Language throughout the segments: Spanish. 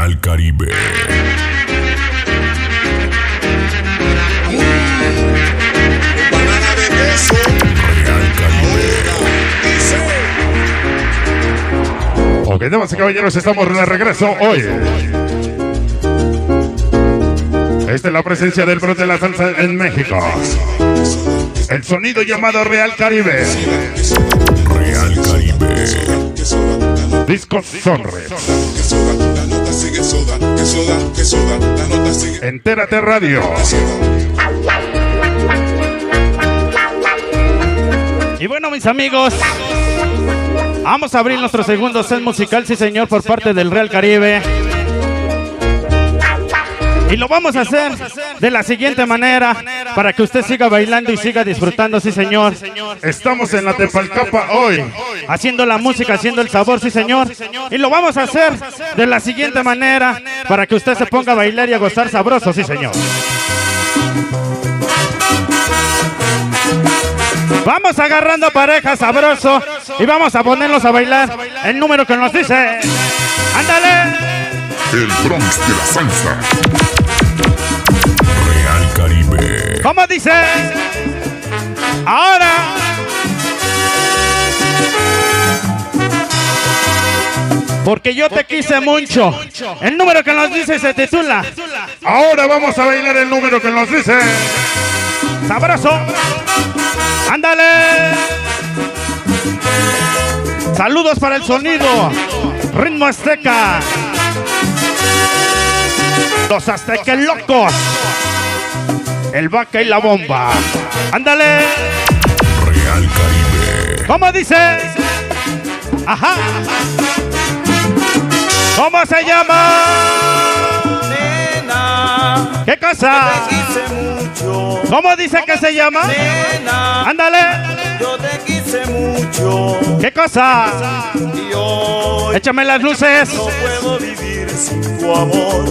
Real Caribe. Real Caribe. Ok, damas y caballeros, estamos de regreso hoy. Esta es la presencia del bro de la salsa en México. El sonido llamado Real Caribe. Real Caribe. Disco Sonres. Entérate Radio. Y bueno, mis amigos, vamos a abrir nuestro segundo set musical, sí señor, por parte del Real Caribe. Y lo vamos a hacer de la siguiente manera, para que usted siga bailando y siga disfrutando, sí señor. Estamos en la Tepalcapa hoy, Haciendo la música, haciendo el sabor, sí señor. Y lo vamos a hacer de la siguiente manera, para que usted se ponga a bailar y a gozar sabroso, sí señor. Vamos agarrando pareja sabroso y vamos a ponernos a bailar el número que nos dice. ¡Ándale! El Bronx de la salsa. Real Caribe. ¿Cómo dice? Ahora. Porque yo te quise mucho. El número que nos dice se titula. ahora vamos a bailar el número que nos dice. Sabroso. ¡Ándale! Saludos para el sonido. Ritmo Azteca. Los aztecas locos. El vaca y la bomba. ¡Ándale! Real Caribe. ¿Cómo dice? Ajá. ¿Cómo se llama? Nena, ¿Qué cosa? te quise mucho. ¿Cómo dice que se llama? Nena, Ándale. yo te quise mucho. ¿Qué cosa? Y hoy Échame las luces. no puedo vivir sin tu amor.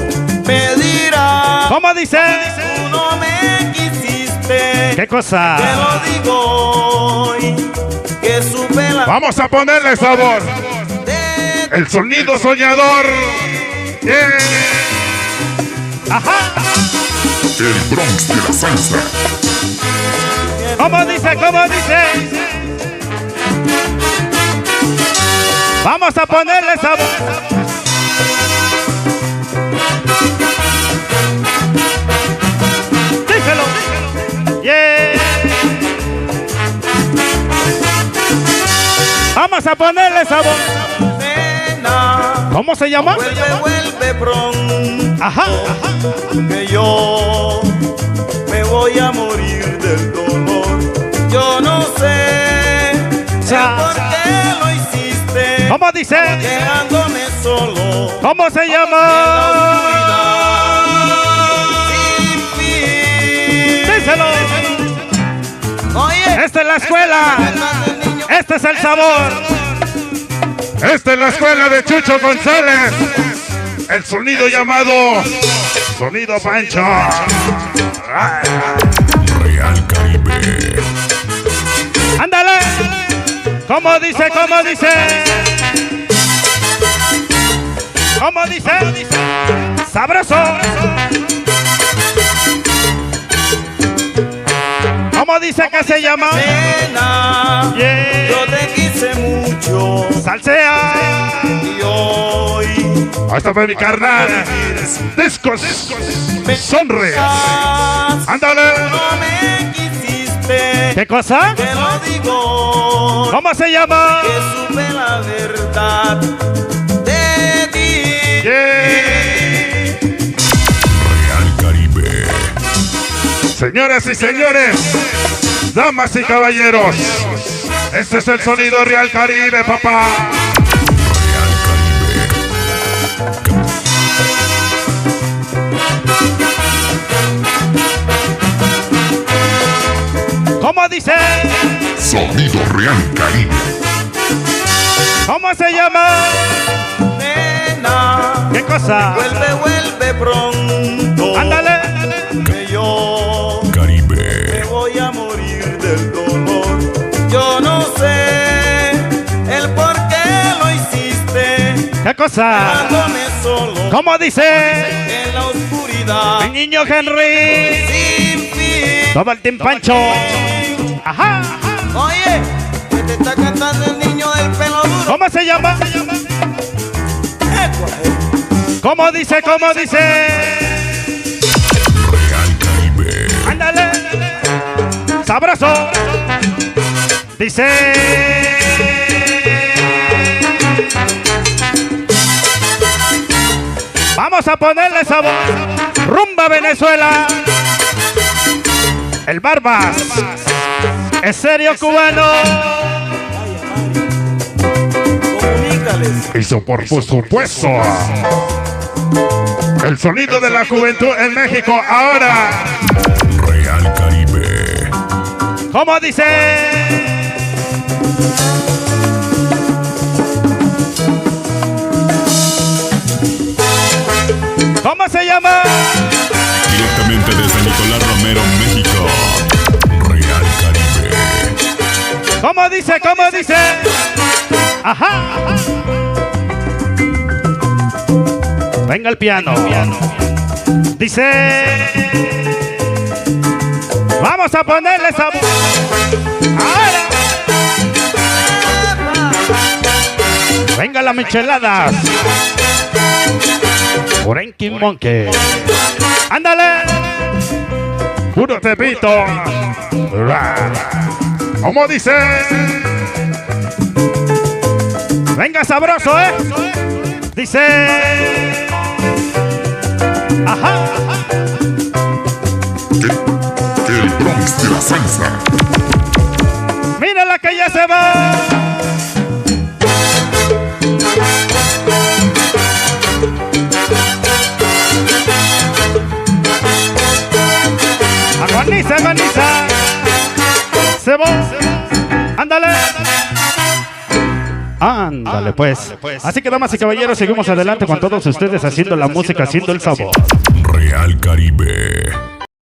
Me dirás, ¿Cómo dice? tú no me quisiste. ¿Qué cosa? Te lo digo hoy, que supe la Vamos a ponerle sabor. de El sonido soñador. Yeah. Ajá. El Bronx de la salsa. ¿Cómo dice? ¿Cómo dice? Vamos a ponerle sabor. Díselo. Yeah. Vamos a ponerle sabor. nena. ¿Cómo se llama? Vuelve, vuelve pronto. Ajá. Que yo me voy a morir del dolor. Yo no sé por qué lo hiciste, ¿Cómo dice? dejándome solo ¿Cómo se en la llama? oscuridad sin fin. Díselo. Oye, Esta es la escuela. del niño. Este es el sabor. Esta es la escuela de Chucho González. El sonido llamado Sonido Pancho. Real Caribe. Ándale. ¿Cómo dice? ¿Cómo dice? ¿Cómo dice? Sabroso. ¿Cómo dice que se llama? Nena, Yeah. yo te quise mucho Salsea. y hoy Ahí está mi carnal. Discos Sonres. Ándale. no me quisiste. ¿Qué cosa? Te lo digo, ¿Cómo se llama? que supe la verdad de ti. Yeah. Real Caribe. Señoras y señores, damas y caballeros, este es el sonido Real Caribe, papá. Real Caribe. ¿Cómo dice? Sonido Real Caribe. ¿Cómo se llama? Nena, ¿Qué cosa? vuelve, vuelve pronto. Ándale. Que yo Caribe. me voy a morir del dolor. Yo no sé el por qué lo hiciste, ¿Qué la cosa. Dejándome solo ¿Cómo dice? en la oscuridad. El niño Henry. Sin fin. Todo el team Pancho. Ajá. Oye, que te está cantando el niño del pelo duro. ¿Cómo se llama? ¿Cómo dice? ¿Cómo dice? Real Caribe. Ándale. Sabroso. Dice. Vamos a ponerle sabor. Rumba Venezuela. El Barbas. Es serio cubano. Comunícales. Hizo por supuesto. El sonido de la juventud en México ahora. Real Caribe. ¿Cómo dice? ¿Cómo se llama? Directamente desde Nicolás Romero, México. Real Caribe. ¿Cómo dice? ¿Cómo dice? Ajá. Venga el piano. Dice. Vamos a ponerle sabor. Ahora. Venga las micheladas. Orenki Monkey. Ándale. Puro tepito. ¿Cómo dice? Venga sabroso, Dice. Ajá. El Bronx de la salsa. Mira la que ya se va. Agoniza, agoniza. Se va. Ándale. Ándale pues. Así que damas y caballeros, seguimos adelante con todos ustedes haciendo la música, haciendo el sabor. Real Caribe.